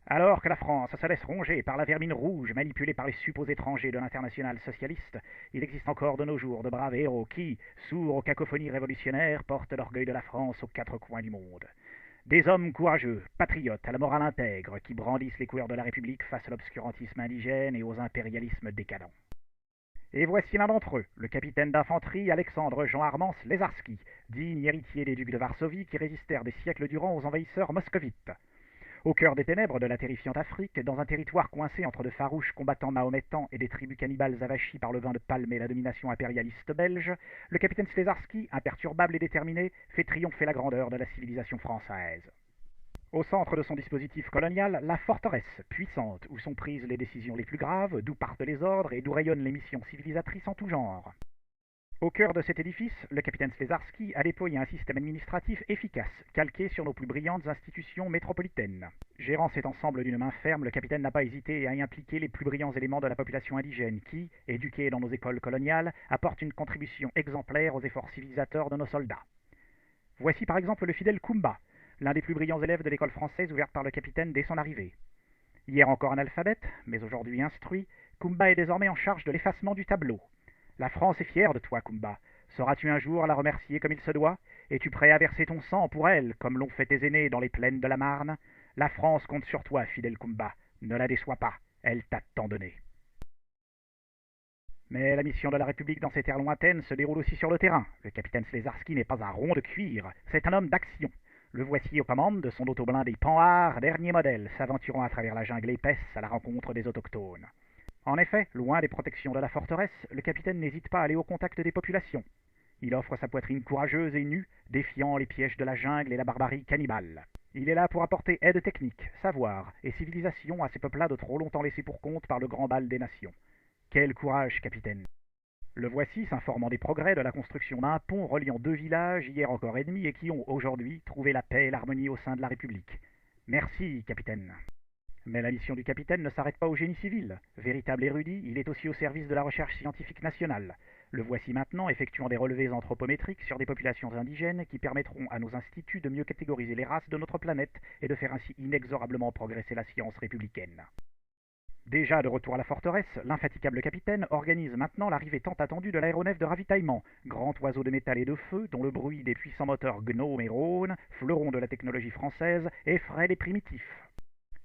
Alors que la France se laisse ronger par la vermine rouge manipulée par les suppôts étrangers de l'internationale socialiste, il existe encore de nos jours de braves héros qui, sourds aux cacophonies révolutionnaires, portent l'orgueil de la France aux quatre coins du monde. Des hommes courageux, patriotes, à la morale intègre, qui brandissent les couleurs de la République face à l'obscurantisme indigène et aux impérialismes décadents. Et voici l'un d'entre eux, le capitaine d'infanterie Alexandre Jean Armance Lézarski, digne héritier des ducs de Varsovie qui résistèrent des siècles durant aux envahisseurs moscovites. Au cœur des ténèbres de la terrifiante Afrique, dans un territoire coincé entre de farouches combattants mahométans et des tribus cannibales avachis par le vin de palme et la domination impérialiste belge, le capitaine Slezarski, imperturbable et déterminé, fait triompher la grandeur de la civilisation française. Au centre de son dispositif colonial, la forteresse, puissante, où sont prises les décisions les plus graves, d'où partent les ordres et d'où rayonnent les missions civilisatrices en tout genre. Au cœur de cet édifice, le capitaine Slezarski a déployé un système administratif efficace, calqué sur nos plus brillantes institutions métropolitaines. Gérant cet ensemble d'une main ferme, le capitaine n'a pas hésité à y impliquer les plus brillants éléments de la population indigène qui, éduqués dans nos écoles coloniales, apportent une contribution exemplaire aux efforts civilisateurs de nos soldats. Voici par exemple le fidèle Kumba, l'un des plus brillants élèves de l'école française ouverte par le capitaine dès son arrivée. Hier encore analphabète, mais aujourd'hui instruit, Kumba est désormais en charge de l'effacement du tableau. La France est fière de toi, Kumba. Sauras-tu un jour la remercier comme il se doit? Es-tu prêt à verser ton sang pour elle, comme l'ont fait tes aînés dans les plaines de la Marne? La France compte sur toi, fidèle Kumba. Ne la déçois pas, elle t'a tant donné. Mais la mission de la République dans ces terres lointaines se déroule aussi sur le terrain. Le capitaine Slezarski n'est pas un rond de cuir, c'est un homme d'action. Le voici aux commandes de son autoblindé Panhard, dernier modèle, s'aventurant à travers la jungle épaisse à la rencontre des autochtones. En effet, loin des protections de la forteresse, le capitaine n'hésite pas à aller au contact des populations. Il offre sa poitrine courageuse et nue, défiant les pièges de la jungle et la barbarie cannibale. Il est là pour apporter aide technique, savoir et civilisation à ces peuplades trop longtemps laissés pour compte par le grand bal des nations. Quel courage, capitaine! Le voici s'informant des progrès de la construction d'un pont reliant deux villages hier encore ennemis et qui ont aujourd'hui trouvé la paix et l'harmonie au sein de la République. Merci, capitaine. Mais la mission du capitaine ne s'arrête pas au génie civil. Véritable érudit, il est aussi au service de la recherche scientifique nationale. Le voici maintenant effectuant des relevés anthropométriques sur des populations indigènes qui permettront à nos instituts de mieux catégoriser les races de notre planète et de faire ainsi inexorablement progresser la science républicaine. Déjà de retour à la forteresse, l'infatigable capitaine organise maintenant l'arrivée tant attendue de l'aéronef de ravitaillement, grand oiseau de métal et de feu dont le bruit des puissants moteurs Gnome et Rhône, fleurons de la technologie française, effraie les primitifs.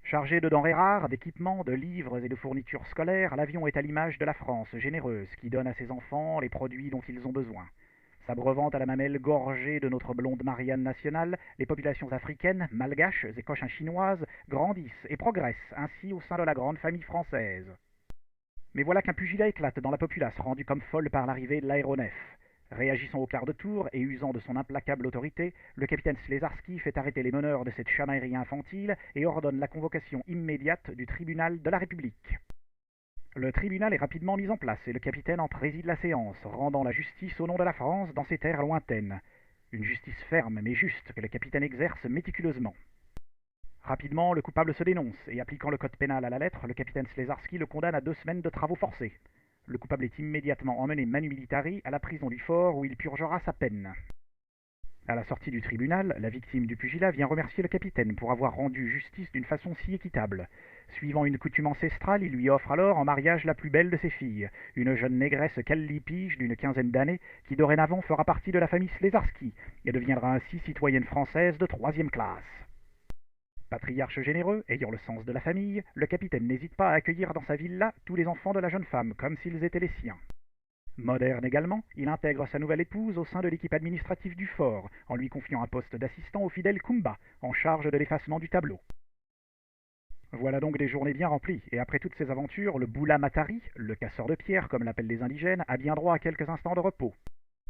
Chargé de denrées rares, d'équipements, de livres et de fournitures scolaires, l'avion est à l'image de la France généreuse qui donne à ses enfants les produits dont ils ont besoin. S'abreuvant à la mamelle gorgée de notre blonde Marianne nationale, les populations africaines, malgaches et cochin-chinoises grandissent et progressent ainsi au sein de la grande famille française. Mais voilà qu'un pugilat éclate dans la populace, rendue comme folle par l'arrivée de l'aéronef. Réagissant au quart de tour et usant de son implacable autorité, le capitaine Slezarski fait arrêter les meneurs de cette chamaillerie infantile et ordonne la convocation immédiate du tribunal de la République. Le tribunal est rapidement mis en place et le capitaine en préside la séance, rendant la justice au nom de la France dans ces terres lointaines. Une justice ferme mais juste que le capitaine exerce méticuleusement. Rapidement, le coupable se dénonce et appliquant le code pénal à la lettre, le capitaine Slezarski le condamne à 2 semaines de travaux forcés. Le coupable est immédiatement emmené manu militari à la prison du fort où il purgera sa peine. À la sortie du tribunal, la victime du pugilat vient remercier le capitaine pour avoir rendu justice d'une façon si équitable. Suivant une coutume ancestrale, il lui offre alors en mariage la plus belle de ses filles, une jeune négresse callipige d'une 15aine d'années, qui dorénavant fera partie de la famille Slezarski et deviendra ainsi citoyenne française de 3e classe. Patriarche généreux, ayant le sens de la famille, le capitaine n'hésite pas à accueillir dans sa villa tous les enfants de la jeune femme, comme s'ils étaient les siens. Moderne également, il intègre sa nouvelle épouse au sein de l'équipe administrative du fort, en lui confiant un poste d'assistant au fidèle Kumba, en charge de l'effacement du tableau. Voilà donc des journées bien remplies, et après toutes ces aventures, le Boula Matari, le casseur de pierres comme l'appellent les indigènes, a bien droit à quelques instants de repos.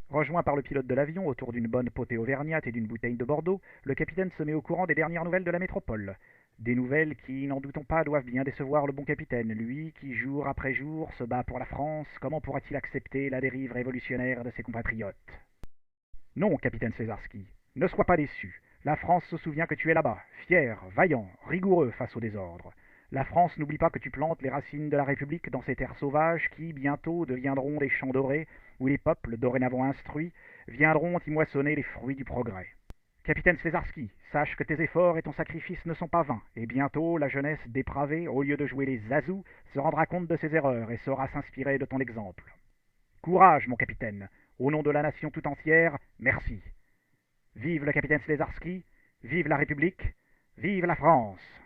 Rejoint par le pilote de l'avion autour d'une bonne potée auvergnate et d'une bouteille de Bordeaux, le capitaine se met au courant des dernières nouvelles de la métropole. Des nouvelles qui, n'en doutons pas, doivent bien décevoir le bon capitaine, lui qui, jour après jour, se bat pour la France. Comment pourra-t-il accepter la dérive révolutionnaire de ses compatriotes? Non, capitaine Slezarski, ne sois pas déçu. La France se souvient que tu es là-bas, fier, vaillant, rigoureux face au désordre. La France n'oublie pas que tu plantes les racines de la République dans ces terres sauvages qui, bientôt, deviendront des champs dorés, où les peuples, dorénavant instruits, viendront y moissonner les fruits du progrès. Capitaine Slezarski, sache que tes efforts et ton sacrifice ne sont pas vains, et bientôt la jeunesse dépravée, au lieu de jouer les zazous, se rendra compte de ses erreurs et saura s'inspirer de ton exemple. Courage, mon capitaine. Au nom de la nation tout entière, merci. Vive le capitaine Slezarski, vive la République, vive la France.